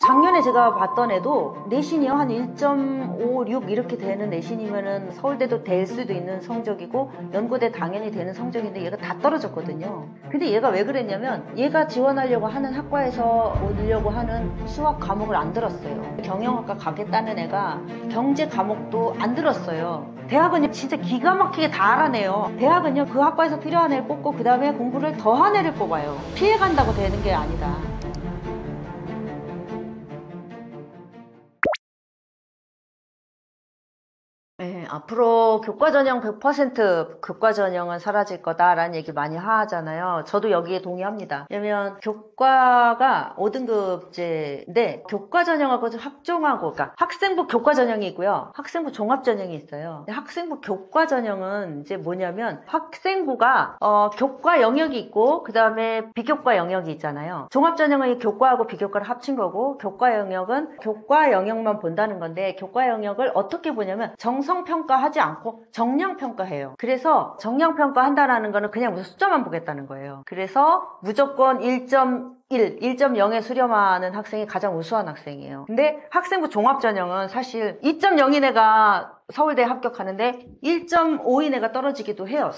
작년에 제가 봤던 애도 내신이 한 1.56 이렇게 되는 내신이면은 서울대도 될 수도 있는 성적이고 연고대 당연히 되는 성적인데 얘가 다 떨어졌거든요. 근데 얘가 왜 그랬냐면 얘가 지원하려고 하는 학과에서 오려고 하는 수학 과목을 안 들었어요. 경영학과 가겠다는 애가 경제 과목도 안 들었어요. 대학은 진짜 기가 막히게 다 알아내요. 대학은요 그 학과에서 필요한 애를 뽑고 그 다음에 공부를 더한 애를 뽑아요. 피해간다고 되는 게 아니다. 네, 앞으로 교과전형 100% 교과전형은 사라질 거다라는 얘기 많이 하잖아요. 저도 여기에 동의합니다. 왜냐면 교과가 5등급제인데 교과전형하고 학종하고 그러니까 학생부 교과전형이 있고요. 학생부 종합전형이 있어요. 학생부 교과전형은 이제 뭐냐면 학생부가 교과 영역이 있고 그 다음에 비교과 영역이 있잖아요. 종합전형은 교과하고 비교과를 합친 거고 교과 영역은 교과 영역만 본다는 건데 교과 영역을 어떻게 보냐면 정성평가하지 않고 정량평가해요. 그래서 정량평가한다는 거는 그냥 무슨 숫자만 보겠다는 거예요. 그래서 무조건 1.0에 수렴하는 학생이 가장 우수한 학생이에요. 근데 학생부 종합전형은 사실 2.0인 애가 서울대 합격하는데 1.5인 애가 떨어지기도 해요.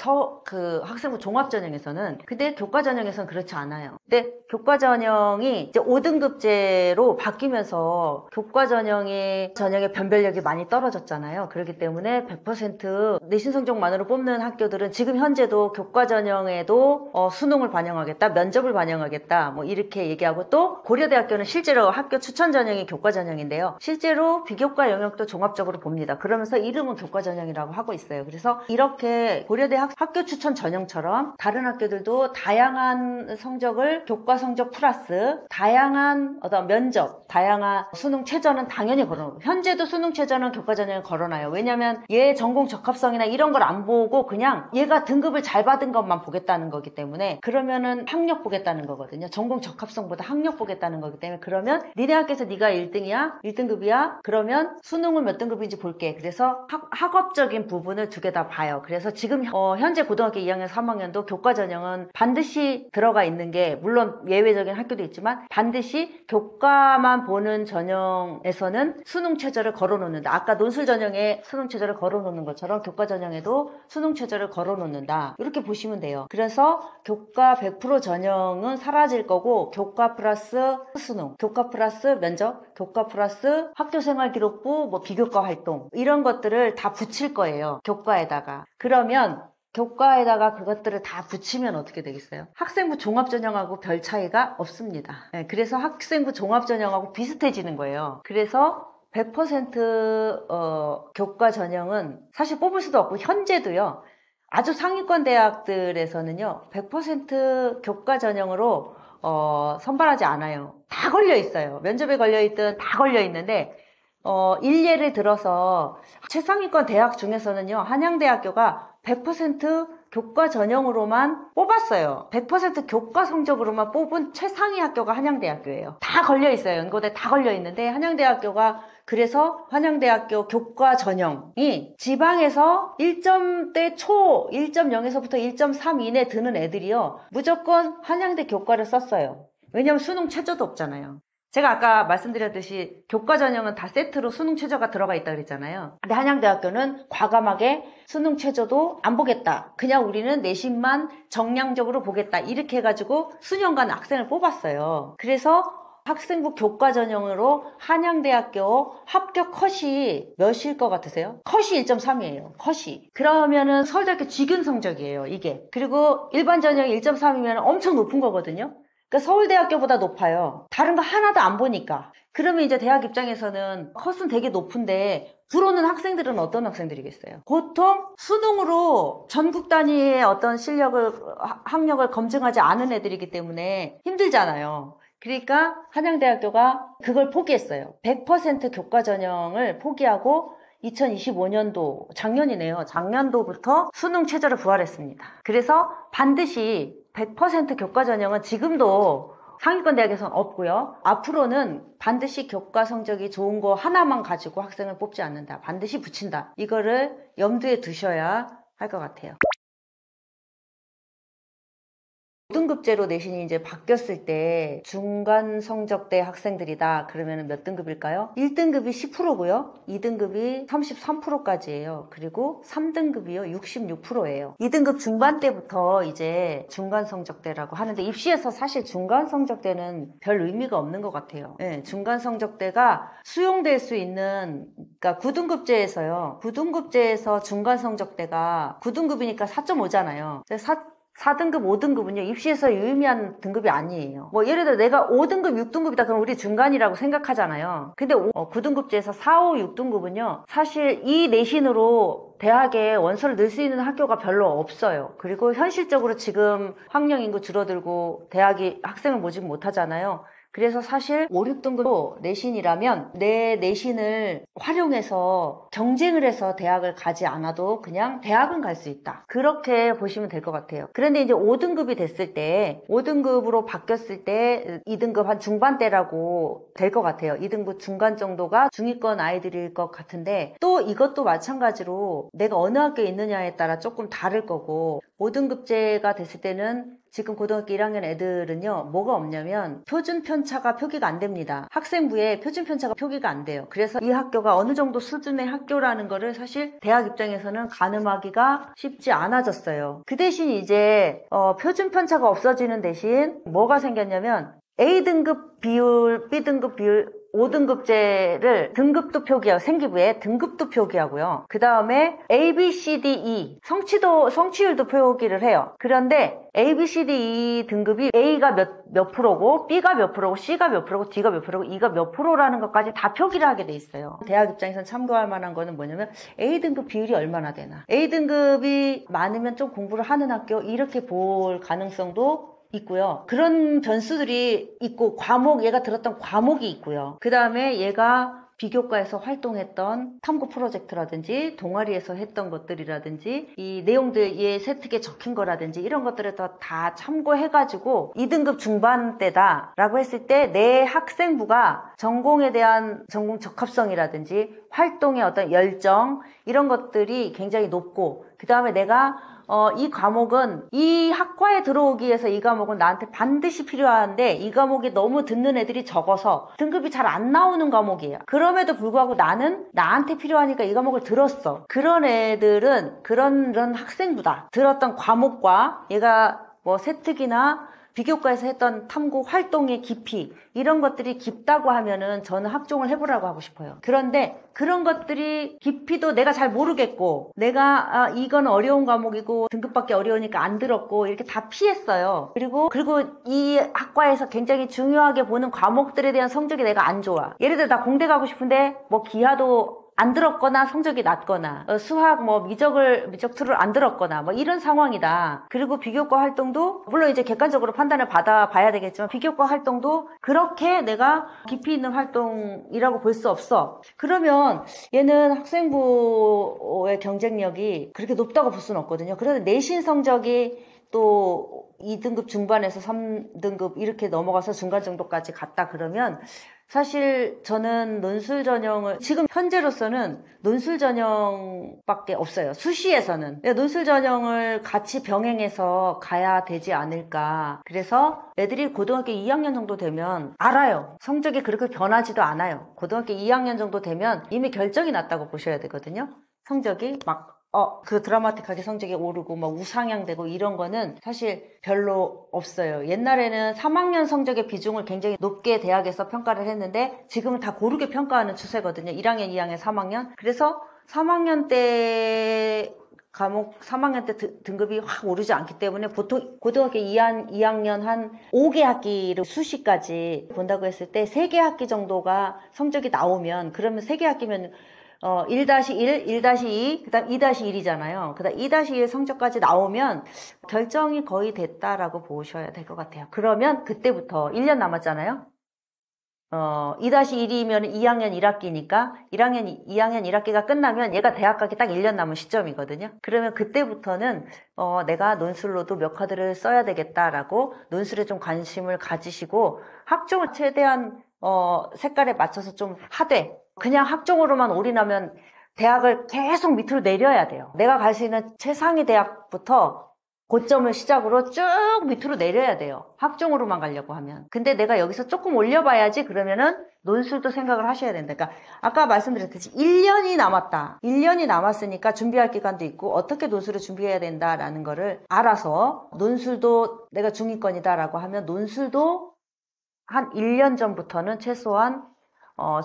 그 학생부 종합전형에서는. 근데 교과전형에서는 그렇지 않아요. 근데 교과전형이 이제 5등급제로 바뀌면서 교과전형의 변별력이 많이 떨어졌잖아요. 그렇기 때문에 100% 내신 성적만으로 뽑는 학교들은 지금 현재도 교과전형에도 수능을 반영하겠다, 면접을 반영하겠다, 뭐 이렇게 얘기하고 또 고려대학교는 실제로 학교 추천 전형이 교과 전형인데요. 실제로 비교과 영역도 종합적으로 봅니다. 그러면서 이름은 교과 전형이라고 하고 있어요. 그래서 이렇게 고려대 학교 추천 전형처럼 다른 학교들도 다양한 성적을 교과 성적 플러스 다양한 어떤 면접, 다양한 수능 최저는 당연히 걸어놓고 현재도 수능 최저는 교과 전형에 걸어놔요. 왜냐면 얘 전공 적합성이나 이런 걸 안 보고 그냥 얘가 등급을 잘 받은 것만 보겠다는 거기 때문에 그러면은 학력 보겠다는 거거든요. 전공 적합성보다 학력 보겠다는 거기 때문에 그러면 니네 학교에서 네가 1등이야? 1등급이야? 그러면 수능은 몇 등급인지 볼게. 그래서 학업적인 부분을 두 개 다 봐요. 그래서 지금 현재 고등학교 2학년 3학년도 교과 전형은 반드시 들어가 있는 게 물론 예외적인 학교도 있지만 반드시 교과만 보는 전형에서는 수능 최저를 걸어놓는다. 아까 논술 전형에 수능 최저를 걸어놓는 것처럼 교과 전형에도 수능 최저를 걸어놓는다. 이렇게 보시면 돼요. 그래서 교과 100% 전형은 사라질 거고 교과 플러스 수능, 교과 플러스 면접, 교과 플러스 학교생활 기록부, 뭐 비교과 활동 이런 것들을 다 붙일 거예요. 교과에다가. 그러면 교과에다가 그것들을 다 붙이면 어떻게 되겠어요? 학생부 종합전형하고 별 차이가 없습니다. 네, 그래서 학생부 종합전형하고 비슷해지는 거예요. 그래서 100% 교과 전형은 사실 뽑을 수도 없고 현재도요. 아주 상위권 대학들에서는요. 100% 교과 전형으로 선발하지 않아요. 다 걸려 있어요. 면접에 걸려 있든 다 걸려 있는데 일례를 들어서 최상위권 대학 중에서는요. 한양대학교가 100% 교과 전형으로만 뽑았어요. 100% 교과 성적으로만 뽑은 최상위 학교가 한양대학교예요. 다 걸려 있어요. 연고대 다 걸려 있는데 한양대학교가 그래서 한양대학교 교과 전형이 지방에서 1점대 초 1.0에서부터 1.3 이내 드는 애들이요. 무조건 한양대 교과를 썼어요. 왜냐면 수능 최저도 없잖아요. 제가 아까 말씀드렸듯이 교과 전형은 다 세트로 수능 최저가 들어가 있다 그랬잖아요. 근데 한양대학교는 과감하게 수능 최저도 안 보겠다. 그냥 우리는 내신만 정량적으로 보겠다. 이렇게 해가지고 수년간 학생을 뽑았어요. 그래서 학생부 교과 전형으로 한양대학교 합격 컷이 몇일 것 같으세요? 컷이 1.3이에요. 컷이. 그러면은 서울대학교 지금 성적이에요. 이게. 그리고 일반 전형이 1.3이면 엄청 높은 거거든요. 그러니까 서울대학교보다 높아요. 다른 거 하나도 안 보니까. 그러면 이제 대학 입장에서는 컷은 되게 높은데 들어오는 학생들은 어떤 학생들이겠어요? 보통 수능으로 전국 단위의 어떤 실력을, 학력을 검증하지 않은 애들이기 때문에 힘들잖아요. 그러니까 한양대학교가 그걸 포기했어요. 100% 교과 전형을 포기하고 2025년도 작년이네요. 작년도부터 수능 최저를 부활했습니다. 그래서 반드시 100% 교과 전형은 지금도 상위권 대학에서는 없고요. 앞으로는 반드시 교과 성적이 좋은 거 하나만 가지고 학생을 뽑지 않는다. 반드시 붙인다. 이거를 염두에 두셔야 할 것 같아요. 5등급제로 내신이 이제 바뀌었을 때 중간 성적대 학생들이다 그러면 몇 등급일까요? 1등급이 10%고요. 2등급이 33%까지예요. 그리고 3등급이요 66%예요. 2등급 중반 때부터 이제 중간 성적대라고 하는데 입시에서 사실 중간 성적대는 별 의미가 없는 것 같아요. 네, 중간 성적대가 수용될 수 있는 그러니까 9등급제에서요. 9등급제에서 중간 성적대가 9등급이니까 4.5잖아요. 4등급, 5등급은요, 입시에서 유의미한 등급이 아니에요. 뭐, 예를 들어 내가 5등급, 6등급이다, 그럼 우리 중간이라고 생각하잖아요. 근데 9등급제에서 4, 5, 6등급은요, 사실 이 내신으로 대학에 원서를 넣을 수 있는 학교가 별로 없어요. 그리고 현실적으로 지금 학령 인구 줄어들고 대학이 학생을 모집 못 하잖아요. 그래서 사실 5, 6등급 내신이라면 내 내신을 활용해서 경쟁을 해서 대학을 가지 않아도 그냥 대학은 갈 수 있다. 그렇게 보시면 될 것 같아요. 그런데 이제 5등급이 됐을 때 5등급으로 바뀌었을 때 2등급 한 중반대라고 될 것 같아요. 2등급 중간 정도가 중위권 아이들일 것 같은데 또 이것도 마찬가지로 내가 어느 학교에 있느냐에 따라 조금 다를 거고 5등급제가 됐을 때는 지금 고등학교 1학년 애들은요 뭐가 없냐면 표준 편차가 표기가 안 됩니다. 학생부에 표준 편차가 표기가 안 돼요. 그래서 이 학교가 어느 정도 수준의 학교라는 거를 사실 대학 입장에서는 가늠하기가 쉽지 않아졌어요. 그 대신 이제 표준 편차가 없어지는 대신 뭐가 생겼냐면 A등급 비율, B등급 비율 5등급제를 등급도 표기하고 생기부에 등급도 표기하고요. 그 다음에 A, B, C, D, E 성취율도 표기를 해요. 그런데 A, B, C, D, E 등급이 A가 몇 프로고 B가 몇 프로고 C가 몇 프로고 D가 몇 프로고 E가 몇 프로라는 것까지 다 표기를 하게 돼 있어요. 대학 입장에서는 참고할 만한 거는 뭐냐면 A등급 비율이 얼마나 되나 A등급이 많으면 좀 공부를 하는 학교 이렇게 볼 가능성도 있고요. 그런 변수들이 있고 얘가 들었던 과목이 있고요. 그 다음에 얘가 비교과에서 활동했던 탐구 프로젝트라든지 동아리에서 했던 것들이라든지 이 내용들 얘 세특에 적힌 거라든지 이런 것들을 다 참고해가지고 2등급 중반대다 라고 했을 때 내 학생부가 전공에 대한 전공 적합성이라든지 활동의 어떤 열정 이런 것들이 굉장히 높고 그 다음에 내가 이 과목은 이 학과에 들어오기 위해서 이 과목은 나한테 반드시 필요한데 이 과목이 너무 듣는 애들이 적어서 등급이 잘 안 나오는 과목이에요. 그럼에도 불구하고 나는 나한테 필요하니까 이 과목을 들었어. 그런 애들은 그런 학생부다. 들었던 과목과 얘가 뭐 세특이나 비교과에서 했던 탐구 활동의 깊이 이런 것들이 깊다고 하면은 저는 학종을 해보라고 하고 싶어요. 그런데 그런 것들이 깊이도 내가 잘 모르겠고 내가 이건 어려운 과목이고 등급받기 어려우니까 안 들었고 이렇게 다 피했어요. 그리고 이 학과에서 굉장히 중요하게 보는 과목들에 대한 성적이 내가 안 좋아. 예를 들어 나 공대 가고 싶은데 뭐 기하도 안 들었거나 성적이 낮거나 수학 미적 2를 안 들었거나 이런 상황이다. 그리고 비교과 활동도 물론 이제 객관적으로 판단을 받아봐야 되겠지만 비교과 활동도 그렇게 내가 깊이 있는 활동이라고 볼 수 없어. 그러면 얘는 학생부의 경쟁력이 그렇게 높다고 볼 수는 없거든요. 그래서 내신 성적이 또 2등급 중반에서 3등급 이렇게 넘어가서 중간 정도까지 갔다 그러면 사실 저는 논술 전형을 지금 현재로서는 논술 전형밖에 없어요. 수시에서는. 논술 전형을 같이 병행해서 가야 되지 않을까. 그래서 애들이 고등학교 2학년 정도 되면 알아요. 성적이 그렇게 변하지도 않아요. 고등학교 2학년 정도 되면 이미 결정이 났다고 보셔야 되거든요. 성적이 드라마틱하게 성적이 오르고 우상향되고 이런 거는 사실 별로 없어요. 옛날에는 3학년 성적의 비중을 굉장히 높게 대학에서 평가를 했는데 지금은 다 고르게 평가하는 추세거든요. 1학년, 2학년, 3학년. 그래서 3학년 때 과목 3학년 때 등급이 확 오르지 않기 때문에 보통 고등학교 2학년 한 5개 학기를 수시까지 본다고 했을 때 3개 학기 정도가 성적이 나오면 그러면 3개 학기면 1-1, 1-2, 그 다음 2-1이잖아요. 그 다음 2-1 성적까지 나오면 결정이 거의 됐다라고 보셔야 될 것 같아요. 그러면 그때부터 1년 남았잖아요. 2-1이면 2학년 1학기니까 2학년 1학기가 끝나면 얘가 대학 가기 딱 1년 남은 시점이거든요. 그러면 그때부터는 내가 논술로도 몇 카드를 써야 되겠다라고 논술에 좀 관심을 가지시고 학종을 최대한 색깔에 맞춰서 좀 하되 그냥 학종으로만 올인하면 대학을 계속 밑으로 내려야 돼요. 내가 갈 수 있는 최상위 대학부터 고점을 시작으로 쭉 밑으로 내려야 돼요. 학종으로만 가려고 하면. 근데 내가 여기서 조금 올려봐야지 그러면은 논술도 생각을 하셔야 된다. 그러니까 아까 말씀드렸듯이 1년이 남았다. 1년이 남았으니까 준비할 기간도 있고 어떻게 논술을 준비해야 된다라는 거를 알아서 논술도 내가 중위권이다라고 하면 논술도 한 1년 전부터는 최소한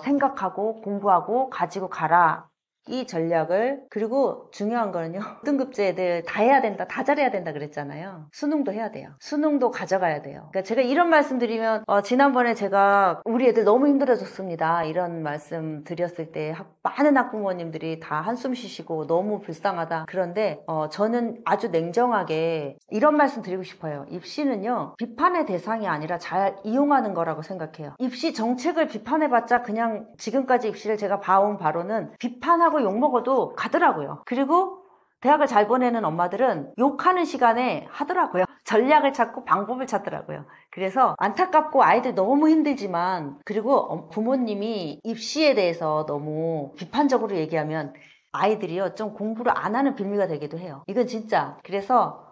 생각하고 공부하고 가지고 가라. 이 전략을. 그리고 중요한 거는요, 등급제 애들 다 해야 된다, 다 잘해야 된다 그랬잖아요. 수능도 해야 돼요. 수능도 가져가야 돼요. 그러니까 제가 이런 말씀 드리면 지난번에 제가 우리 애들 너무 힘들어졌습니다 이런 말씀 드렸을 때 많은 학부모님들이 다 한숨 쉬시고 너무 불쌍하다. 그런데 저는 아주 냉정하게 이런 말씀 드리고 싶어요. 입시는요, 비판의 대상이 아니라 잘 이용하는 거라고 생각해요. 입시 정책을 비판해봤자 그냥 지금까지 입시를 제가 봐온 바로는 비판하고 욕먹어도 가더라고요. 그리고 대학을 잘 보내는 엄마들은 욕하는 시간에 하더라고요. 전략을 찾고 방법을 찾더라고요. 그래서 안타깝고 아이들 너무 힘들지만, 그리고 부모님이 입시에 대해서 너무 비판적으로 얘기하면 아이들이요 좀 공부를 안 하는 빌미가 되기도 해요. 이건 진짜. 그래서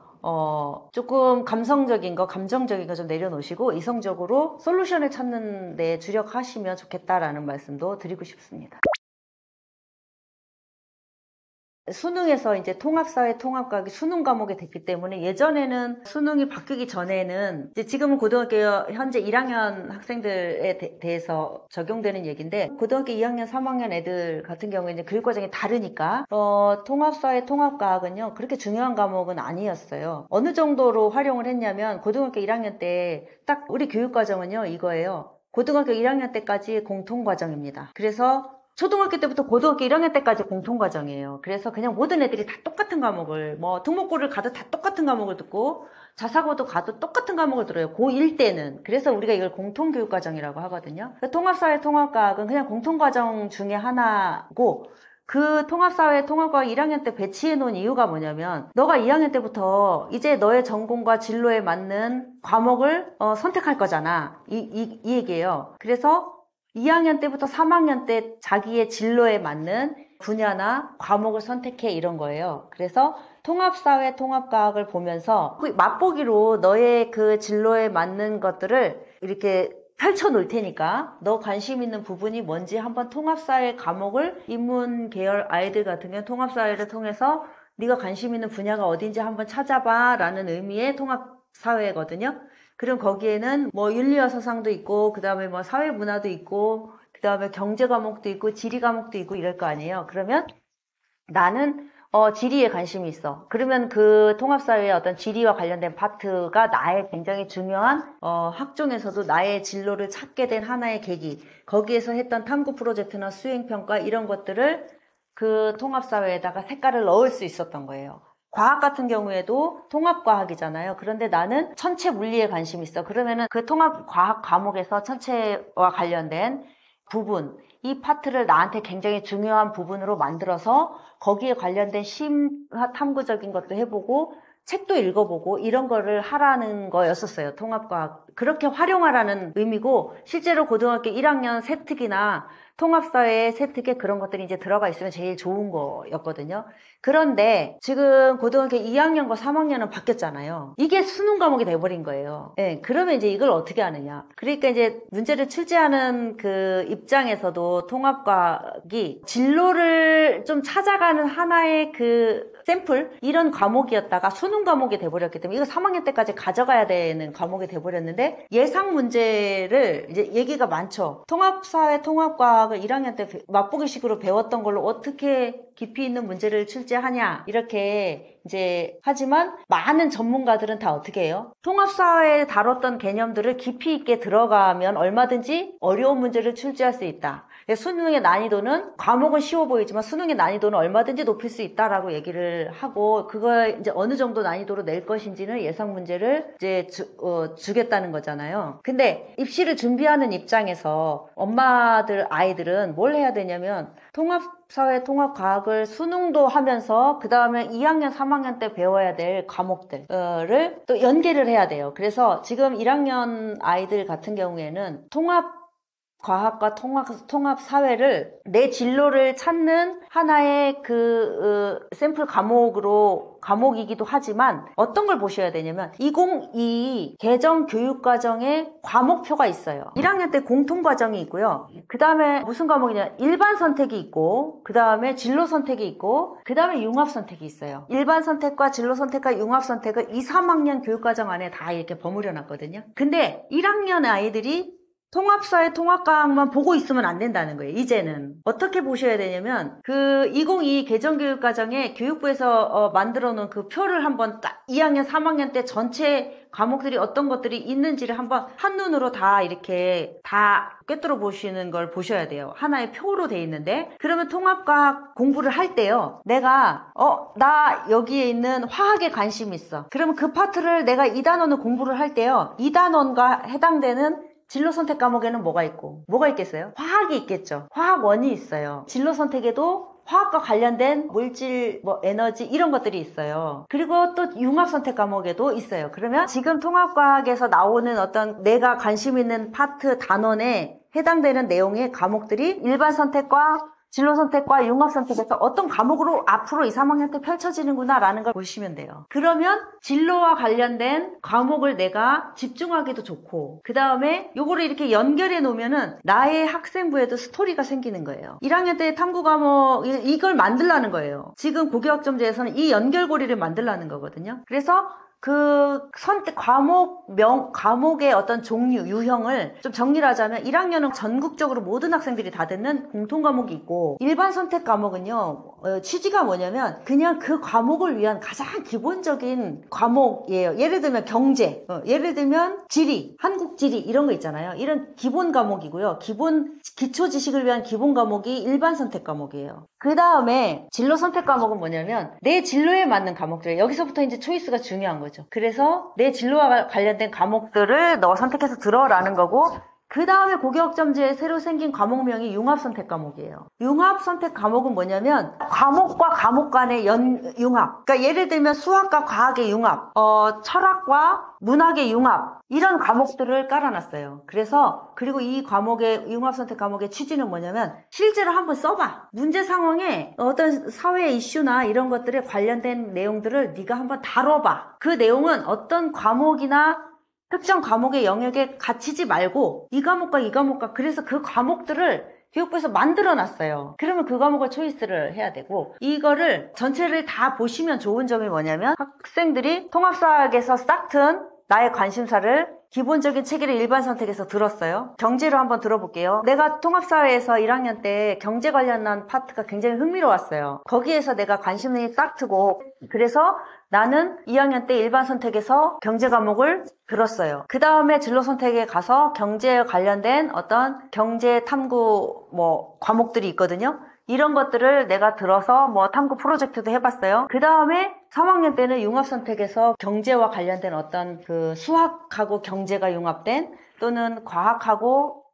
조금 감성적인 거, 감정적인 거 좀 내려놓으시고 이성적으로 솔루션을 찾는 데 주력하시면 좋겠다라는 말씀도 드리고 싶습니다. 수능에서 이제 통합사회, 통합과학이 수능 과목이 됐기 때문에 예전에는 수능이 바뀌기 전에는 이제 지금은 고등학교 현재 1학년 학생들에 대해서 적용되는 얘기인데, 고등학교 2학년, 3학년 애들 같은 경우에 이제 교육 과정이 다르니까 통합사회, 통합과학은요 그렇게 중요한 과목은 아니었어요. 어느 정도로 활용을 했냐면 고등학교 1학년 때 딱 우리 교육 과정은요 이거예요. 고등학교 1학년 때까지 공통과정입니다. 그래서 초등학교 때부터 고등학교 1학년 때까지 공통과정이에요. 그래서 그냥 모든 애들이 다 똑같은 과목을, 뭐 특목고를 가도 다 똑같은 과목을 듣고 자사고도 가도 똑같은 과목을 들어요. 고1 때는. 그래서 우리가 이걸 공통교육과정이라고 하거든요. 통합사회, 통합과학은 그냥 공통과정 중에 하나고, 그 통합사회, 통합과학 1학년 때 배치해 놓은 이유가 뭐냐면, 너가 2학년 때부터 이제 너의 전공과 진로에 맞는 과목을 선택할 거잖아. 이 얘기예요. 그래서 2학년 때부터 3학년 때 자기의 진로에 맞는 분야나 과목을 선택해, 이런 거예요. 그래서 통합사회, 통합과학을 보면서 맛보기로 너의 그 진로에 맞는 것들을 이렇게 펼쳐 놓을 테니까 너 관심 있는 부분이 뭔지 한번 통합사회 과목을, 인문 계열 아이들 같은 경우는 통합사회를 통해서 네가 관심 있는 분야가 어딘지 한번 찾아봐 라는 의미의 통합사회거든요. 그럼 거기에는 뭐 윤리와 서상도 있고, 그 다음에 뭐 사회 문화도 있고, 그 다음에 경제 과목도 있고, 지리 과목도 있고 이럴 거 아니에요. 그러면 나는 지리에 관심이 있어. 그러면 그 통합사회의 어떤 지리와 관련된 파트가 나의 굉장히 중요한 학종에서도 나의 진로를 찾게 된 하나의 계기. 거기에서 했던 탐구 프로젝트나 수행평가 이런 것들을 그 통합사회에다가 색깔을 넣을 수 있었던 거예요. 과학 같은 경우에도 통합과학이잖아요. 그런데 나는 천체 물리에 관심이 있어. 그러면은 그 통합과학 과목에서 천체와 관련된 부분, 이 파트를 나한테 굉장히 중요한 부분으로 만들어서 거기에 관련된 심화 탐구적인 것도 해보고 책도 읽어보고 이런 거를 하라는 거였었어요. 통합과학. 그렇게 활용하라는 의미고, 실제로 고등학교 1학년 세특이나 통합사회 세특에 그런 것들이 이제 들어가 있으면 제일 좋은 거였거든요. 그런데 지금 고등학교 2학년과 3학년은 바뀌었잖아요. 이게 수능 과목이 돼버린 거예요. 네, 그러면 이제 이걸 어떻게 하느냐. 그러니까 이제 문제를 출제하는 그 입장에서도 통합과학이 진로를 좀 찾아가는 하나의 그 샘플, 이런 과목이었다가 수능 과목이 돼버렸기 때문에 이거 3학년 때까지 가져가야 되는 과목이 돼버렸는데, 예상 문제를 이제 얘기가 많죠. 통합사회, 통합과학을 1학년 때 맛보기식으로 배웠던 걸로 어떻게 깊이 있는 문제를 출제하냐, 이렇게 이제 하지만 많은 전문가들은 다 어떻게 해요? 통합사회에 다뤘던 개념들을 깊이 있게 들어가면 얼마든지 어려운 문제를 출제할 수 있다. 수능의 난이도는, 과목은 쉬워 보이지만 수능의 난이도는 얼마든지 높일 수 있다라고 얘기를 하고, 그걸 이제 어느 정도 난이도로 낼 것인지는 예상 문제를 이제 주겠다는 거잖아요. 근데 입시를 준비하는 입장에서 엄마들, 아이들은 뭘 해야 되냐면, 통합사회, 통합과학을 수능도 하면서 그 다음에 2학년, 3학년 때 배워야 될 과목들을 또 연계를 해야 돼요. 그래서 지금 1학년 아이들 같은 경우에는 통합 과학과 통합 사회를 내 진로를 찾는 하나의 샘플 과목이기도 하지만 어떤 걸 보셔야 되냐면 2022 개정 교육과정에 과목표가 있어요. 1학년 때 공통과정이 있고요. 그 다음에 무슨 과목이냐, 일반 선택이 있고, 그 다음에 진로 선택이 있고, 그 다음에 융합 선택이 있어요. 일반 선택과 진로 선택과 융합 선택을 2, 3학년 교육과정 안에 다 이렇게 버무려 놨거든요. 근데 1학년 아이들이 통합사회 통합과학만 보고 있으면 안 된다는 거예요. 이제는 어떻게 보셔야 되냐면 2022 개정교육과정에 교육부에서 만들어 놓은 그 표를 한번 딱 2학년 3학년 때 전체 과목들이 어떤 것들이 있는지를 한번 한눈으로 다 이렇게 다 꿰뚫어 보시는 걸 보셔야 돼요. 하나의 표로 돼 있는데, 그러면 통합과학 공부를 할 때요, 내가 나 여기에 있는 화학에 관심이 있어. 그러면 그 파트를 내가 2단원을 공부를 할 때요, 2단원과 해당되는 진로 선택 과목에는 뭐가 있겠어요? 화학이 있겠죠. 화학원이 있어요. 진로 선택에도 화학과 관련된 물질, 에너지 이런 것들이 있어요. 그리고 또 융합 선택 과목에도 있어요. 그러면 지금 통합과학에서 나오는 어떤 내가 관심 있는 파트 단원에 해당되는 내용의 과목들이 일반 선택과 진로 선택과 융합 선택에서 어떤 과목으로 앞으로 2, 3학년 때 펼쳐지는구나 라는 걸 보시면 돼요. 그러면 진로와 관련된 과목을 내가 집중하기도 좋고, 그 다음에 요거를 이렇게 연결해 놓으면은 나의 학생부에도 스토리가 생기는 거예요. 1학년 때 탐구 과목 이걸 만들라는 거예요. 지금 고교학점제에서는 이 연결고리를 만들라는 거거든요. 그래서 선택 과목의 어떤 종류, 유형을 좀 정리를 하자면 1학년은 전국적으로 모든 학생들이 다 듣는 공통 과목이 있고, 일반 선택 과목은요, 취지가 뭐냐면 그냥 그 과목을 위한 가장 기본적인 과목이에요. 예를 들면 경제, 예를 들면 지리, 한국 지리 이런 거 있잖아요. 이런 기본 과목이고요. 기초 지식을 위한 기본 과목이 일반 선택 과목이에요. 그 다음에 진로 선택 과목은 뭐냐면 내 진로에 맞는 과목들, 여기서부터 이제 초이스가 중요한 거죠. 그래서 내 진로와 관련된 과목들을 너 선택해서 들어라는 거고, 그 다음에 고교학점제에 새로 생긴 과목명이 융합선택 과목이에요. 융합선택 과목은 뭐냐면 과목과 과목 간의 융합. 그러니까 예를 들면 수학과 과학의 융합, 철학과 문학의 융합, 이런 과목들을 깔아놨어요. 그리고 이 융합선택 과목의 취지는 뭐냐면 실제로 한번 써봐. 문제 상황에 어떤 사회 이슈나 이런 것들에 관련된 내용들을 네가 한번 다뤄봐. 그 내용은 어떤 과목이나 특정 과목의 영역에 갇히지 말고 이 과목과 그래서 그 과목들을 교육부에서 만들어놨어요. 그러면 그 과목을 초이스를 해야 되고, 이거를 전체를 다 보시면 좋은 점이 뭐냐면 학생들이 통합사학에서 싹튼 나의 관심사를 기본적인 체계를 일반 선택에서 들었어요. 경제로 한번 들어볼게요. 내가 통합사회에서 1학년 때 경제 관련한 파트가 굉장히 흥미로웠어요. 거기에서 내가 관심이 싹 트고, 그래서 나는 2학년 때 일반 선택에서 경제 과목을 들었어요. 그 다음에 진로 선택에 가서 경제에 관련된 어떤 경제 탐구 과목들이 있거든요. 이런 것들을 내가 들어서 탐구 프로젝트도 해봤어요. 그 다음에 3학년 때는 융합 선택에서 경제와 관련된 어떤 수학하고 경제가 융합된, 또는 과학하고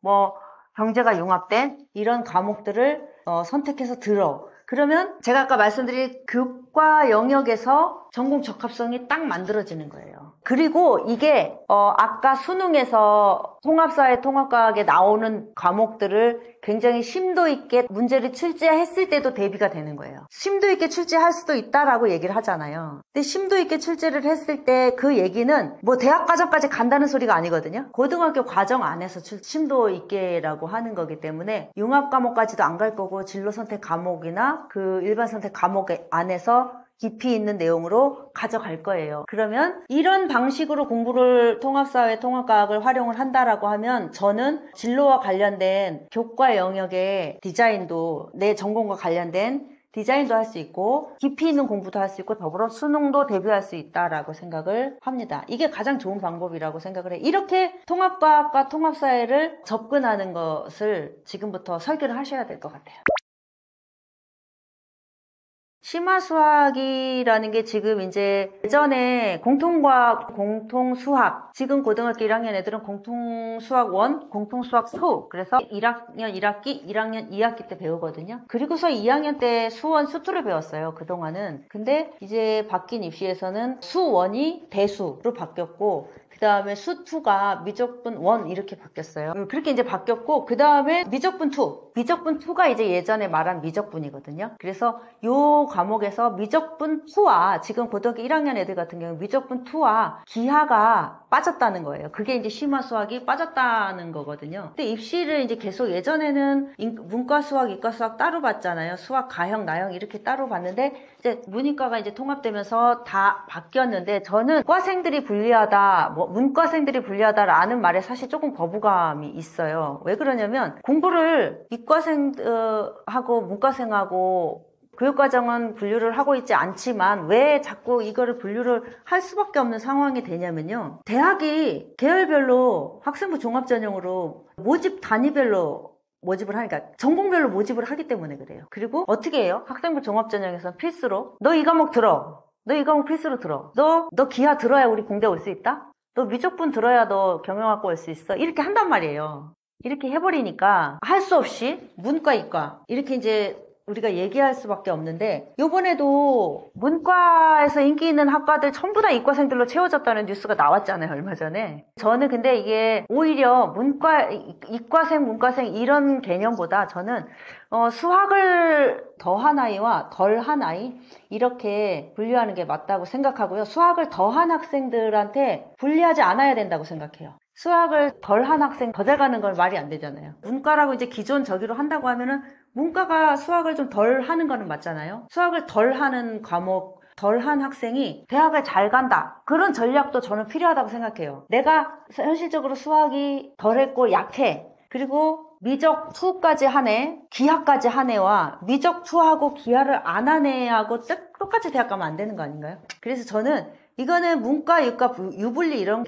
경제가 융합된 이런 과목들을 선택해서 들어. 그러면 제가 아까 말씀드린 교과 영역에서 전공 적합성이 딱 만들어지는 거예요. 그리고 이게 아까 수능에서 통합사회 통합과학에 나오는 과목들을 굉장히 심도 있게 문제를 출제했을 때도 대비가 되는 거예요. 심도 있게 출제할 수도 있다라고 얘기를 하잖아요. 근데 심도 있게 출제를 했을 때 그 얘기는 대학 과정까지 간다는 소리가 아니거든요. 고등학교 과정 안에서 심도 있게라고 하는 거기 때문에 융합 과목까지도 안 갈 거고, 진로 선택 과목이나 일반 선택 과목 안에서 깊이 있는 내용으로 가져갈 거예요. 그러면 이런 방식으로 공부를 통합사회 통합과학을 활용을 한다라고 하면, 저는 진로와 관련된 교과 영역의 디자인도, 내 전공과 관련된 디자인도 할 수 있고 깊이 있는 공부도 할 수 있고 더불어 수능도 대비할 수 있다라고 생각을 합니다. 이게 가장 좋은 방법이라고 생각을 해요. 이렇게 통합과학과 통합사회를 접근하는 것을 지금부터 설계를 하셔야 될 것 같아요. 심화수학이라는 게 지금 이제 예전에 공통과학, 공통수학, 지금 고등학교 1학년 애들은 공통수학 1, 공통수학 2, 그래서 1학년 1학기, 1학년 2학기 때 배우거든요. 그리고서 2학년 때 수1, 수2를 배웠어요, 그동안은. 근데 이제 바뀐 입시에서는 수1이 대수로 바뀌었고, 그 다음에 수2가 미적분 1 이렇게 바뀌었어요. 그렇게 이제 바뀌었고, 그 다음에 미적분 2. 미적분 2가 이제 예전에 말한 미적분이거든요. 그래서 요 과목에서 미적분 2와 지금 고등학교 1학년 애들 같은 경우 미적분 2와 기하가 빠졌다는 거예요. 그게 이제 심화수학이 빠졌다는 거거든요. 근데 입시를 이제 계속 예전에는 문과 수학, 이과 수학 따로 봤잖아요. 수학, 가형, 나형 이렇게 따로 봤는데 이제 문이과가 이제 통합되면서 다 바뀌었는데 저는 과생들이 불리하다, 문과생들이 불리하다라는 말에 사실 조금 거부감이 있어요. 왜 그러냐면 공부를 이과생하고 문과생하고 교육과정은 분류를 하고 있지 않지만 왜 자꾸 이거를 분류를 할 수밖에 없는 상황이 되냐면요. 대학이 계열별로 학생부 종합전형으로 모집 단위별로 모집을 하니까 전공별로 모집을 하기 때문에 그래요. 그리고 어떻게 해요? 학생부 종합전형에서는 필수로 너 이 과목 들어. 너 이 과목 필수로 들어. 너 기하 들어야 우리 공대 올 수 있다? 너 미적분 들어야 너 경영학과 올 수 있어. 이렇게 한단 말이에요. 이렇게 해버리니까 할 수 없이 문과, 이과 이렇게 이제 우리가 얘기할 수밖에 없는데 요번에도 문과에서 인기 있는 학과들 전부 다 이과생들로 채워졌다는 뉴스가 나왔잖아요, 얼마 전에. 저는 근데 이게 오히려 이과생, 문과생 이런 개념보다 저는 수학을 더한 아이와 덜한 아이 이렇게 분류하는 게 맞다고 생각하고요. 수학을 더한 학생들한테 분리하지 않아야 된다고 생각해요. 수학을 덜한 학생 더 잘 가는 건 말이 안 되잖아요. 문과라고 이제 기존 저기로 한다고 하면은 문과가 수학을 좀 덜 하는 거는 맞잖아요. 수학을 덜 하는 과목, 덜 한 학생이 대학을 잘 간다. 그런 전략도 저는 필요하다고 생각해요. 내가 현실적으로 수학이 덜했고 약해. 그리고 미적 2까지 한 애, 기하까지 한 애와 미적 2하고 기하를 안 한 애하고 똑같이 대학 가면 안 되는 거 아닌가요? 그래서 저는 이거는 문과, 이과, 유불리 이런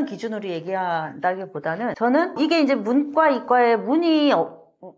기준으로 얘기한다기보다는 저는 이게 이제 문과, 이과의 문이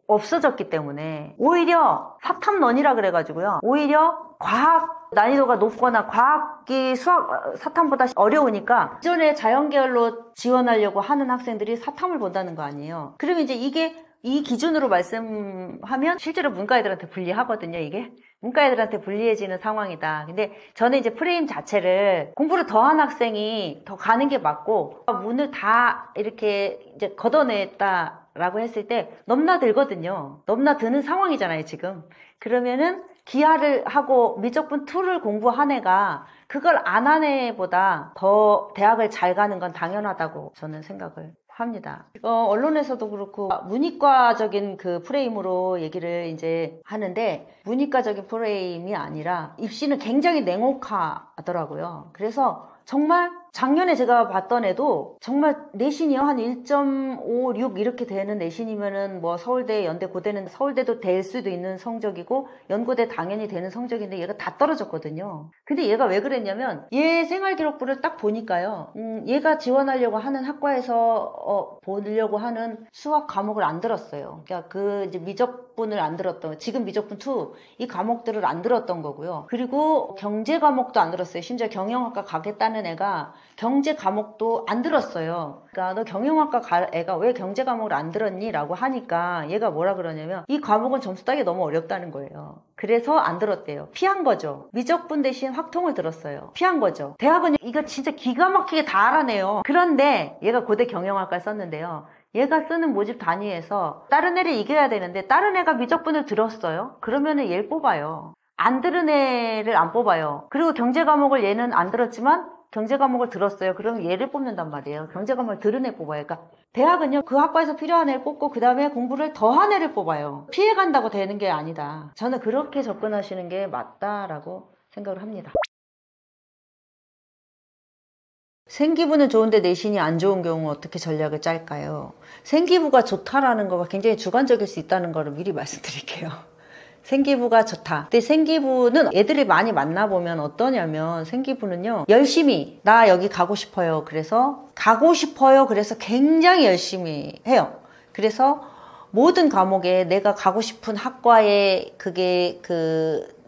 없어졌기 때문에 오히려 사탐런이라 그래가지고요. 오히려 과학 난이도가 높거나 과학이 수학 사탐보다 어려우니까 기존에 자연계열로 지원하려고 하는 학생들이 사탐을 본다는 거 아니에요. 그러면 이제 이게 이 기준으로 말씀하면 실제로 문과 애들한테 불리하거든요. 이게 문과 애들한테 불리해지는 상황이다. 근데 저는 이제 프레임 자체를 공부를 더한 학생이 더 가는 게 맞고 문을 다 이렇게 이제 걷어냈다라고 했을 때 넘나들거든요. 넘나드는 상황이잖아요, 지금. 그러면은 기하를 하고 미적분 2를 공부한 애가 그걸 안 한 애보다 더 대학을 잘 가는 건 당연하다고 저는 생각을 합니다. 언론에서도 그렇고 문이과적인 그 프레임으로 얘기를 이제 하는데 문이과적인 프레임이 아니라 입시는 굉장히 냉혹하더라고요. 그래서 정말 작년에 제가 봤던 애도 정말 내신이요 한 1.56 이렇게 되는 내신이면은 뭐 서울대, 연대, 고대는 서울대도 될 수도 있는 성적이고 연고대 당연히 되는 성적인데 얘가 다 떨어졌거든요. 근데 얘가 왜 그랬냐면 얘 생활기록부를 딱 보니까요. 얘가 지원하려고 하는 학과에서 보려고 하는 수학 과목을 안 들었어요. 그러니까 그 이제 미적분을 안 들었던 지금 미적분 2 이 과목들을 안 들었던 거고요. 그리고 경제 과목도 안 들었어요. 심지어 경영학과 가겠다는 애가 경제 과목도 안 들었어요. 그러니까 너 경영학과 갈 애가 왜 경제 과목을 안 들었니? 라고 하니까 얘가 뭐라 그러냐면 이 과목은 점수 따기 너무 어렵다는 거예요. 그래서 안 들었대요. 피한 거죠. 미적분 대신 확통을 들었어요. 피한 거죠. 대학은 이거 진짜 기가 막히게 다 알아내요. 그런데 얘가 고대 경영학과 썼는데요. 얘가 쓰는 모집 단위에서 다른 애를 이겨야 되는데 다른 애가 미적분을 들었어요. 그러면은 얘를 뽑아요. 안 들은 애를 안 뽑아요. 그리고 경제 과목을 얘는 안 들었지만 경제 과목을 들었어요. 그러면 얘를 뽑는단 말이에요. 경제 과목을 들은 애 뽑아요. 그러니까 대학은요 그 학과에서 필요한 애를 뽑고 그 다음에 공부를 더한 애를 뽑아요. 피해간다고 되는 게 아니다. 저는 그렇게 접근하시는 게 맞다라고 생각을 합니다. 생기부는 좋은데 내신이 안 좋은 경우 어떻게 전략을 짤까요? 생기부가 좋다라는 거가 굉장히 주관적일 수 있다는 거를 미리 말씀드릴게요. 생기부가 좋다. 근데 생기부는 애들이 많이 만나보면 어떠냐면 생기부는요. 열심히 나 여기 가고 싶어요. 그래서 가고 싶어요. 그래서 굉장히 열심히 해요. 그래서 모든 과목에 내가 가고 싶은 학과에 그게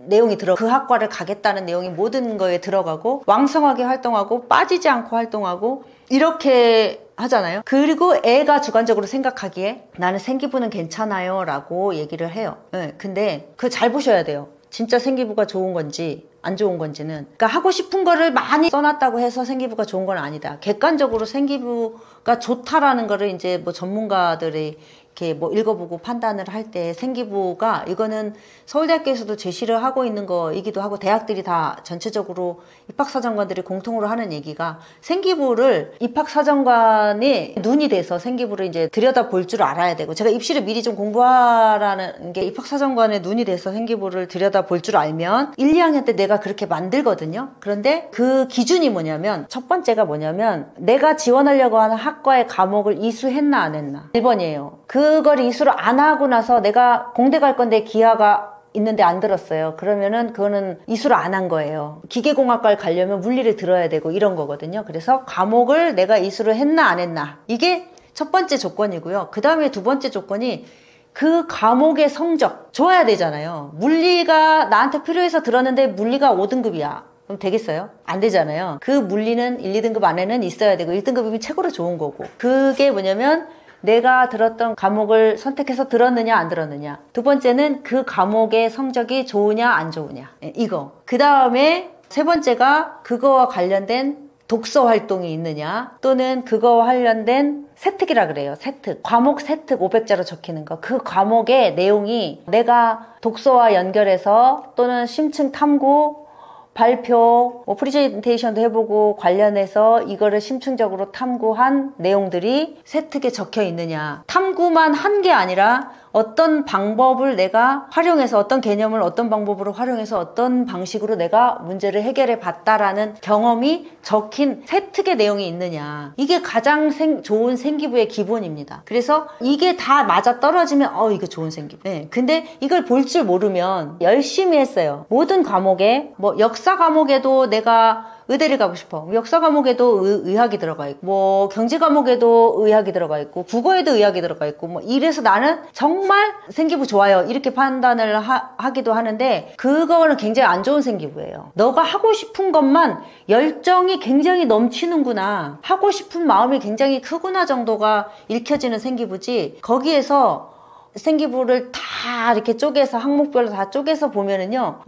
내용이 그 학과를 가겠다는 내용이 모든 거에 들어가고 왕성하게 활동하고 빠지지 않고 활동하고 이렇게 하잖아요. 그리고 애가 주관적으로 생각하기에 나는 생기부는 괜찮아요 라고 얘기를 해요. 네, 근데 그거 잘 보셔야 돼요. 진짜 생기부가 좋은 건지 안 좋은 건지는. 그러니까 하고 싶은 거를 많이 써놨다고 해서 생기부가 좋은 건 아니다. 객관적으로 생기부가 좋다라는 거를 이제 뭐 전문가들이 이렇게 뭐 읽어보고 판단을 할 때 생기부가 이거는 서울대학교에서도 제시를 하고 있는 거이기도 하고 대학들이 다 전체적으로 입학사정관들이 공통으로 하는 얘기가 생기부를 입학사정관이 눈이 돼서 생기부를 이제 들여다볼 줄 알아야 되고 제가 입시를 미리 좀 공부하라는 게 입학사정관의 눈이 돼서 생기부를 들여다볼 줄 알면 1, 2학년 때 내가 그렇게 만들거든요. 그런데 그 기준이 뭐냐면 첫 번째가 뭐냐면 내가 지원하려고 하는 학과의 과목을 이수했나 안 했나 1번이에요. 그걸 이수를 안 하고 나서 내가 공대 갈 건데 기하가 있는데 안 들었어요. 그러면은 그거는 이수를 안 한 거예요. 기계공학과를 가려면 물리를 들어야 되고 이런 거거든요. 그래서 과목을 내가 이수를 했나 안 했나 이게 첫 번째 조건이고요. 그 다음에 두 번째 조건이 그 과목의 성적 좋아야 되잖아요. 물리가 나한테 필요해서 들었는데 물리가 5등급이야. 그럼 되겠어요? 안 되잖아요. 그 물리는 1, 2등급 안에는 있어야 되고 1등급이면 최고로 좋은 거고 그게 뭐냐면 내가 들었던 과목을 선택해서 들었느냐 안 들었느냐 두 번째는 그 과목의 성적이 좋으냐 안 좋으냐 이거 그 다음에 세 번째가 그거와 관련된 독서 활동이 있느냐 또는 그거와 관련된 세특이라 그래요. 세특 과목 세특 500자로 적히는 거 그 과목의 내용이 내가 독서와 연결해서 또는 심층 탐구 발표, 뭐 프리젠테이션도 해보고 관련해서 이거를 심층적으로 탐구한 내용들이 세특에 적혀 있느냐. 탐구만 한 게 아니라 어떤 방법을 내가 활용해서 어떤 개념을 어떤 방법으로 활용해서 어떤 방식으로 내가 문제를 해결해 봤다라는 경험이 적힌 세특의 내용이 있느냐. 이게 가장 좋은 생기부의 기본입니다. 그래서 이게 다 맞아 떨어지면 이거 좋은 생기부. 네. 근데 이걸 볼 줄 모르면 열심히 했어요. 모든 과목에 뭐 역사 과목에도 내가 의대를 가고 싶어. 역사 과목에도 의학이 들어가 있고 뭐 경제 과목에도 의학이 들어가 있고 국어에도 의학이 들어가 있고 뭐 이래서 나는 정말 생기부 좋아요 이렇게 판단을 하기도 하는데 그거는 굉장히 안 좋은 생기부예요. 너가 하고 싶은 것만 열정이 굉장히 넘치는구나 하고 싶은 마음이 굉장히 크구나 정도가 읽혀지는 생기부지 거기에서 생기부를 다 이렇게 쪼개서 항목별로 다 쪼개서 보면은요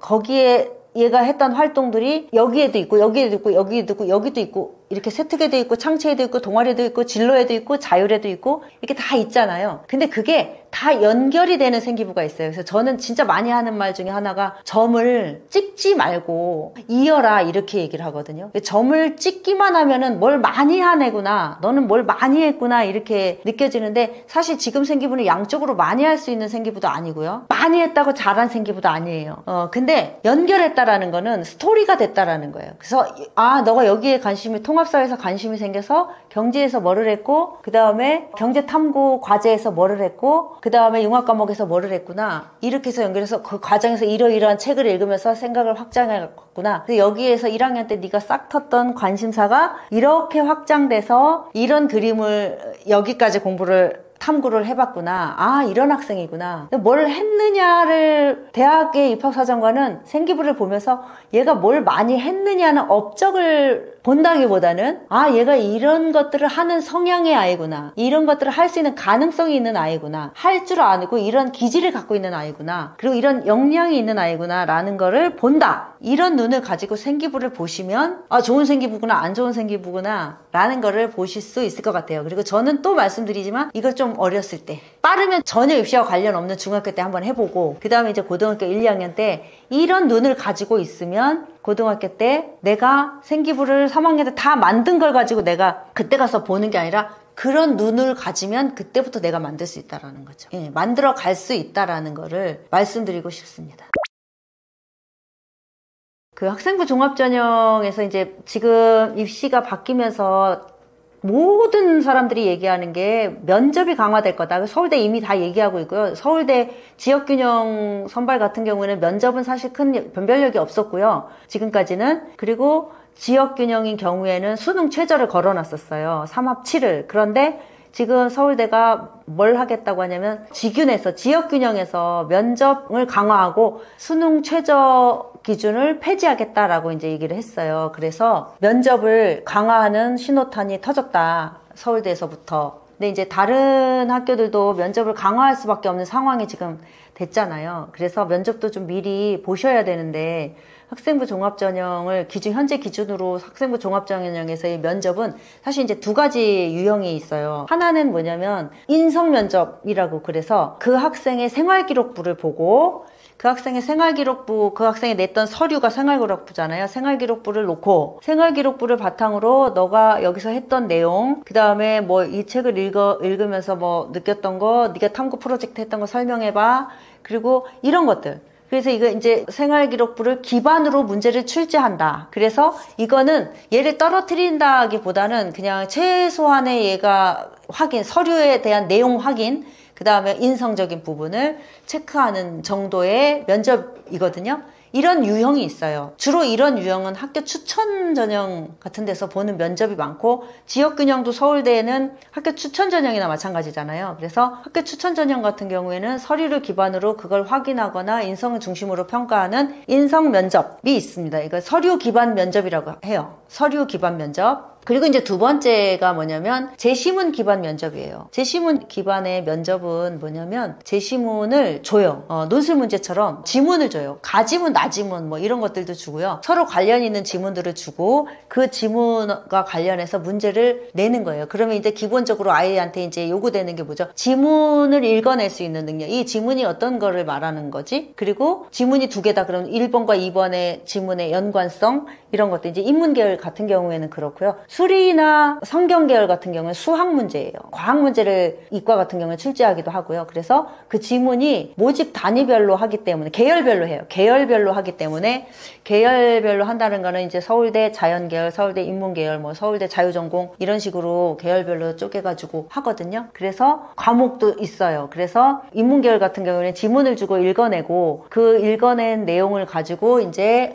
거기에 얘가 했던 활동들이 여기에도 있고 여기에도 있고 여기에도 있고 여기도 있고 이렇게 세특에도 있고 창체에도 있고 동아리에도 있고 진로에도 있고 자율에도 있고 이렇게 다 있잖아요. 근데 그게 다 연결이 되는 생기부가 있어요. 그래서 저는 진짜 많이 하는 말 중에 하나가 점을 찍지 말고 이어라 이렇게 얘기를 하거든요. 점을 찍기만 하면은 뭘 많이 하네구나 너는 뭘 많이 했구나 이렇게 느껴지는데 사실 지금 생기부는 양쪽으로 많이 할 수 있는 생기부도 아니고요. 많이 했다고 잘한 생기부도 아니에요. 근데 연결했다라는 거는 스토리가 됐다라는 거예요. 그래서 너가 여기에 관심이 통합사회에서 관심이 생겨서 경제에서 뭐를 했고 그 다음에 경제탐구 과제에서 뭐를 했고 그 다음에 융합 과목에서 뭐를 했구나 이렇게 해서 연결해서 그 과정에서 이러이러한 책을 읽으면서 생각을 확장해갔구나. 그래서 여기에서 1학년 때 네가 싹 텄던 관심사가 이렇게 확장돼서 이런 그림을 여기까지 공부를 탐구를 해봤구나. 이런 학생이구나. 뭘 했느냐를 대학의 입학사정관은 생기부를 보면서 얘가 뭘 많이 했느냐는 업적을 본다기보다는 얘가 이런 것들을 하는 성향의 아이구나. 이런 것들을 할 수 있는 가능성이 있는 아이구나. 할 줄 아고 이런 기질을 갖고 있는 아이구나. 그리고 이런 역량이 있는 아이구나 라는 거를 본다. 이런 눈을 가지고 생기부를 보시면 좋은 생기부구나 안 좋은 생기부구나 라는 거를 보실 수 있을 것 같아요. 그리고 저는 또 말씀드리지만 이걸 좀 어렸을 때 빠르면 전혀 입시와 관련 없는 중학교 때 한번 해보고 그 다음에 이제 고등학교 1, 2학년 때 이런 눈을 가지고 있으면 고등학교 때 내가 생기부를 3학년 때 다 만든 걸 가지고 내가 그때 가서 보는 게 아니라 그런 눈을 가지면 그때부터 내가 만들 수 있다라는 거죠. 만들어 갈 수 있다라는 거를 말씀드리고 싶습니다. 그 학생부 종합전형에서 이제 지금 입시가 바뀌면서 모든 사람들이 얘기하는 게 면접이 강화될 거다. 서울대 이미 다 얘기하고 있고요. 서울대 지역균형 선발 같은 경우에는 면접은 사실 큰 변별력이 없었고요. 지금까지는. 그리고 지역균형인 경우에는 수능 최저를 걸어놨었어요. 3합 7을. 그런데 지금 서울대가 뭘 하겠다고 하냐면 지역균형에서 면접을 강화하고 수능 최저 기준을 폐지하겠다라고 이제 얘기를 했어요. 그래서 면접을 강화하는 신호탄이 터졌다. 서울대에서부터. 근데 이제 다른 학교들도 면접을 강화할 수밖에 없는 상황이 지금 됐잖아요. 그래서 면접도 좀 미리 보셔야 되는데 학생부 종합전형을 현재 기준으로 학생부 종합전형에서의 면접은 사실 이제 두 가지 유형이 있어요. 하나는 뭐냐면 인성 면접이라고, 그래서 그 학생의 생활기록부를 보고 그 학생의 생활기록부, 그 학생이 냈던 서류가 생활기록부잖아요. 생활기록부를 놓고 생활기록부를 바탕으로 너가 여기서 했던 내용, 그 다음에 뭐 이 책을 읽으면서 뭐 느꼈던 거, 네가 탐구 프로젝트 했던 거 설명해봐. 그리고 이런 것들. 그래서 이거 이제 생활기록부를 기반으로 문제를 출제한다. 그래서 이거는 얘를 떨어뜨린다기보다는 그냥 최소한의 얘가 서류에 대한 내용 확인, 그 다음에 인성적인 부분을 체크하는 정도의 면접이거든요. 이런 유형이 있어요. 주로 이런 유형은 학교 추천 전형 같은 데서 보는 면접이 많고, 지역균형도 서울대에는 학교 추천 전형이나 마찬가지잖아요. 그래서 학교 추천 전형 같은 경우에는 서류를 기반으로 그걸 확인하거나 인성을 중심으로 평가하는 인성 면접이 있습니다. 이걸 서류 기반 면접이라고 해요. 서류 기반 면접. 그리고 이제 두 번째가 뭐냐면 제시문 기반 면접이에요. 제시문 기반의 면접은 뭐냐면 제시문을 줘요. 논술 문제처럼 지문을 줘요. 가지문, 나지문 뭐 이런 것들도 주고요. 서로 관련 있는 지문들을 주고 그 지문과 관련해서 문제를 내는 거예요. 그러면 이제 기본적으로 아이한테 이제 요구되는 게 뭐죠? 지문을 읽어낼 수 있는 능력. 이 지문이 어떤 거를 말하는 거지? 그리고 지문이 두 개다. 그럼 1번과 2번의 지문의 연관성 이런 것들. 이제 인문계열 같은 경우에는 그렇고요. 수리나 성경계열 같은 경우는 수학 문제예요. 과학 문제를 이과 같은 경우는 출제하기도 하고요. 그래서 그 지문이 모집 단위별로 하기 때문에 계열별로 해요. 계열별로 하기 때문에 계열별로 한다는 거는 이제 서울대 자연계열, 서울대 인문계열, 뭐 서울대 자유전공 이런 식으로 계열별로 쪼개가지고 하거든요. 그래서 과목도 있어요. 그래서 인문계열 같은 경우는 지문을 주고 읽어내고 그 읽어낸 내용을 가지고 이제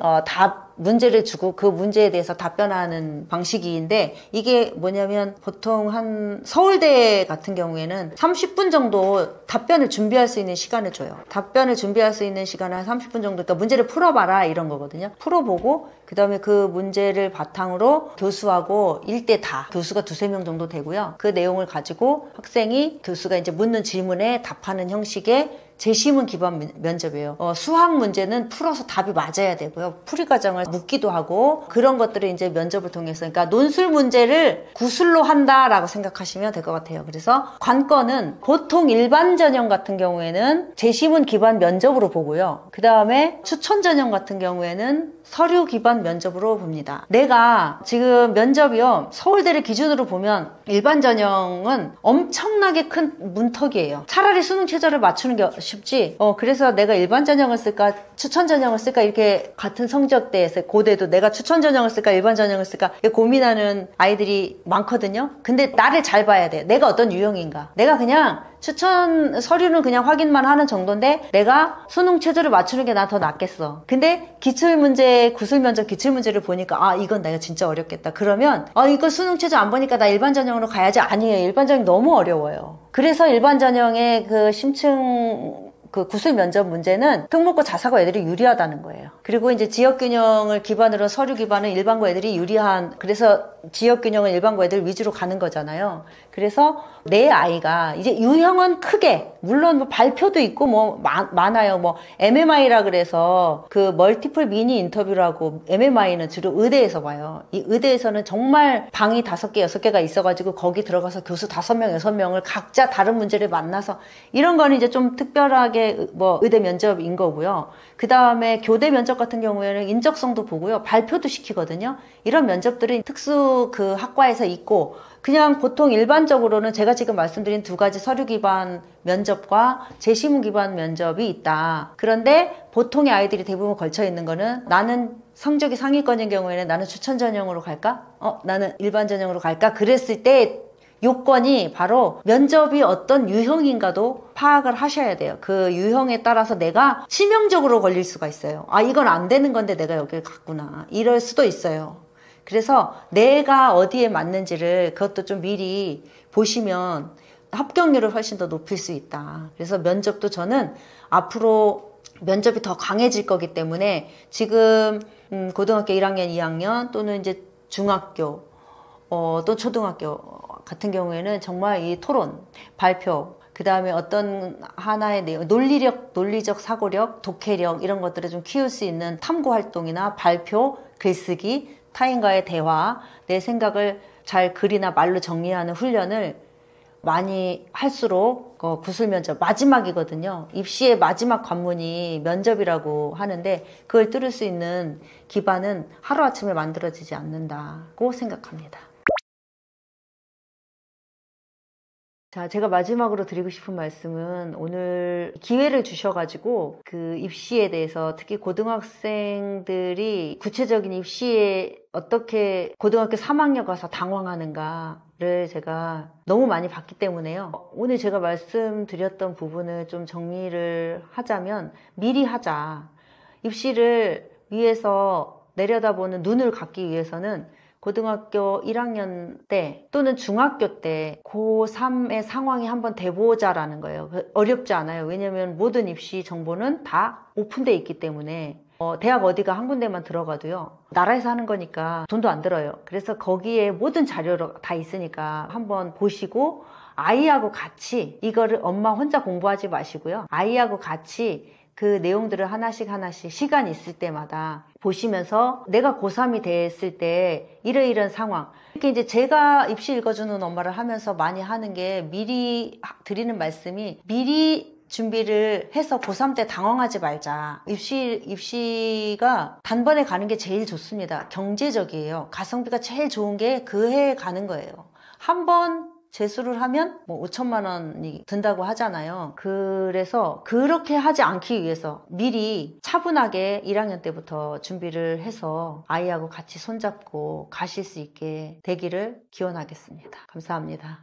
문제를 주고 그 문제에 대해서 답변하는 방식인데, 이게 뭐냐면 보통 한 서울대 같은 경우에는 30분 정도 답변을 준비할 수 있는 시간을 줘요. 답변을 준비할 수 있는 시간을 한 30분 정도, 그러니까 문제를 풀어봐라 이런 거거든요. 풀어보고 그 다음에 그 문제를 바탕으로 교수하고 1대 다, 교수가 두세 명 정도 되고요. 그 내용을 가지고 학생이 교수가 이제 묻는 질문에 답하는 형식의 제시문 기반 면접이에요. 수학 문제는 풀어서 답이 맞아야 되고요. 풀이 과정을 묻기도 하고 그런 것들을 이제 면접을 통해서, 그러니까 논술 문제를 구술로 한다라고 생각하시면 될 것 같아요. 그래서 관건은 보통 일반 전형 같은 경우에는 제시문 기반 면접으로 보고요. 그 다음에 추천 전형 같은 경우에는 서류 기반 면접으로 봅니다. 내가 지금 면접이요, 서울대를 기준으로 보면 일반 전형은 엄청나게 큰 문턱이에요. 차라리 수능 최저를 맞추는 게 쉽지. 그래서 내가 일반 전형을 쓸까 추천 전형을 쓸까, 이렇게 같은 성적대에서 고대도 내가 추천 전형을 쓸까 일반 전형을 쓸까 고민하는 아이들이 많거든요. 근데 나를 잘 봐야 돼. 내가 어떤 유형인가. 내가 그냥 추천 서류는 그냥 확인만 하는 정도인데 내가 수능 최저를 맞추는 게 나 더 낫겠어. 근데 기출문제, 구술면접 기출문제를 보니까 이건 내가 진짜 어렵겠다. 그러면 이거 수능 최저 안 보니까 나 일반 전형으로 가야지. 아니에요. 일반 전형 너무 어려워요. 그래서 일반 전형의 그 심층 그 구술 면접 문제는 특목고 자사고 애들이 유리하다는 거예요. 그리고 이제 지역균형을 기반으로 서류 기반은 일반고 애들이 유리한, 그래서 지역균형은 일반고 애들 위주로 가는 거잖아요. 그래서 내 아이가 이제 유형은 크게, 물론 뭐 발표도 있고 뭐 많아요. 뭐 MMI라 그래서 그 멀티플 미니 인터뷰라고, MMI는 주로 의대에서 봐요. 이 의대에서는 정말 방이 5개, 6개가 있어가지고 거기 들어가서 교수 5명, 6명을 각자 다른 문제를 만나서, 이런 거는 이제 좀 특별하게 뭐 의대 면접인 거고요. 그 다음에 교대 면접 같은 경우에는 인적성도 보고요. 발표도 시키거든요. 이런 면접들은 특수 그 학과에서 있고, 그냥 보통 일반적으로는 제가 지금 말씀드린 두 가지 서류 기반 면접과 제시문 기반 면접이 있다. 그런데 보통의 아이들이 대부분 걸쳐 있는 거는, 나는 성적이 상위권인 경우에는 나는 추천 전형으로 갈까? 나는 일반 전형으로 갈까? 그랬을 때 요건이 바로 면접이 어떤 유형인가도 파악을 하셔야 돼요. 그 유형에 따라서 내가 치명적으로 걸릴 수가 있어요. 이건 안 되는 건데 내가 여길 갔구나. 이럴 수도 있어요. 그래서 내가 어디에 맞는지를 그것도 좀 미리 보시면 합격률을 훨씬 더 높일 수 있다. 그래서 면접도 저는 앞으로 면접이 더 강해질 거기 때문에 지금 고등학교 1학년, 2학년 또는 이제 중학교 또 초등학교 같은 경우에는 정말 이 토론, 발표, 그 다음에 어떤 하나의 내용, 논리력, 논리적 사고력, 독해력 이런 것들을 좀 키울 수 있는 탐구 활동이나 발표, 글쓰기, 타인과의 대화, 내 생각을 잘 글이나 말로 정리하는 훈련을 많이 할수록 구술 면접 마지막이거든요. 입시의 마지막 관문이 면접이라고 하는데 그걸 뚫을 수 있는 기반은 하루아침에 만들어지지 않는다고 생각합니다. 자, 제가 마지막으로 드리고 싶은 말씀은 오늘 기회를 주셔가지고 그 입시에 대해서 특히 고등학생들이 구체적인 입시에 어떻게 고등학교 3학년 가서 당황하는가를 제가 너무 많이 봤기 때문에요. 오늘 제가 말씀드렸던 부분을 좀 정리를 하자면 미리 하자. 입시를 위해서 내려다보는 눈을 갖기 위해서는 고등학교 1학년 때 또는 중학교 때 고3의 상황이 한번 돼보자라는 거예요. 어렵지 않아요. 왜냐면 모든 입시 정보는 다 오픈돼 있기 때문에 대학 어디가 한 군데만 들어가도요. 나라에서 하는 거니까 돈도 안 들어요. 그래서 거기에 모든 자료가 다 있으니까 한번 보시고 아이하고 같이 이거를 엄마 혼자 공부하지 마시고요. 아이하고 같이 그 내용들을 하나씩 시간 있을 때마다 보시면서 내가 고3이 됐을 때 이런 상황. 이렇게 이제 제가 입시 읽어주는 엄마를 하면서 많이 하는 게 미리 드리는 말씀이 미리 준비를 해서 고3 때 당황하지 말자. 입시가 단번에 가는 게 제일 좋습니다. 경제적이에요. 가성비가 제일 좋은 게 그 해에 가는 거예요. 한번 재수를 하면 뭐 5천만 원이 든다고 하잖아요. 그래서 그렇게 하지 않기 위해서 미리 차분하게 1학년 때부터 준비를 해서 아이하고 같이 손잡고 가실 수 있게 되기를 기원하겠습니다. 감사합니다.